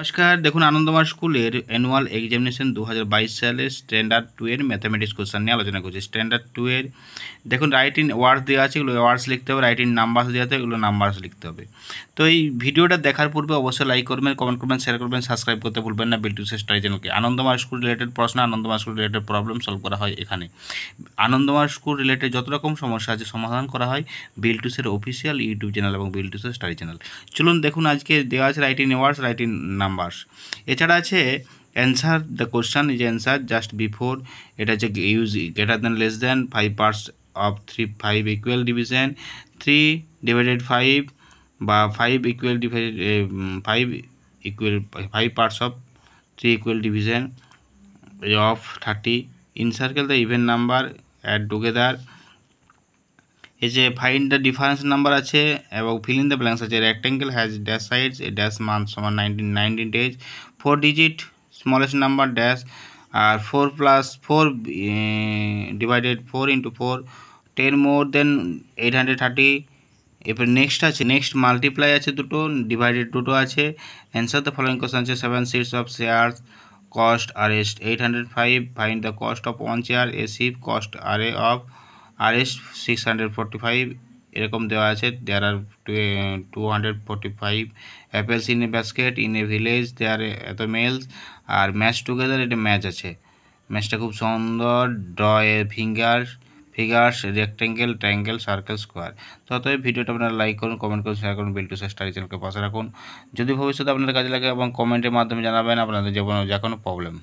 নমস্কার, দেখুন আনন্দমার্গ স্কুলের অ্যানুয়াল এক্সামিনেশন 2022 সালের স্ট্যান্ডার্ড 2 এর ম্যাথামেটিক্স কোশ্চেন নিয়ে আলোচনা করছি। স্ট্যান্ডার্ড 2 এর দেখুন রাইট ইন ওয়ার্ডস দেওয়া আছে, এগুলো ওয়ার্ডস লিখতে হবে। রাইট ইন নাম্বারস দেওয়া আছে, এগুলো নাম্বারস লিখতে হবে। তো এই ভিডিওটা দেখার পূর্বে অবশ্যই লাইক করবেন, কমেন্ট করবেন, শেয়ার করবেন, সাবস্ক্রাইব করতে ভুলবেন না বিল্টু স্টাডি চ্যানেলকে। আনন্দমার্গ স্কুল রিলেটেড প্রশ্ন, Ananda Marga school related problem solve করা হয় এখানে। আনন্দমার্গ স্কুল রিলেটেড যত রকম সমস্যা আছে সমাধান করা হয় বিল্টুসের অফিসিয়াল ইউটিউব চ্যানেল এবং বিল্টুসের স্টাডি চ্যানেল। চলুন দেখুন, আজকে দেওয়া আছে write in words, write in numbers. এছাড়া আছে answer the question is answer just before, এটা হচ্ছে use greater than less than 5 parts of 5 equal division, 3 divided 5 বা 5 equal divided 5 equal 5 parts of 3 equal division of 30, encircle the even number add together. এই যে find the difference number আছে এবং fill in the blanks আছে। Rectangle has dash sides, a dash month সমান 19 days, 4 digit smallest number dash, আর 4 plus 4 divided 4 into 4, 10 more than 830। এরপর next আছে, next multiply আছে দুটো, ডিভাইডেড দুটো আছে। অ্যান্সার দ্য ফলোয়িং কোশ্চেন আছে 7 seats of shares, cost arrest 805, find the cost of 1 chair, a ship cost array of arrest 645, এরকম দেওয়া আছে। there are 245 apples in a basket in a village, there are এত মেলস। আর match together, এটা match আছে, ম্যাচটা খুব সুন্দর। ড্র এ figures rectangle, triangle, circle, square. তো অতএব ভিডিওটা আপনারা লাইক করুন, কমেন্ট করুন, শেয়ার করুন, বিল্টু স্টাডি চ্যানেলকে পাশে রাখুন। যদি ভবিষ্যতে আপনাদের কাজে লাগে এবং কমেন্টের মাধ্যমে জানাবেন আপনাদের যে কোনো প্রবলেম।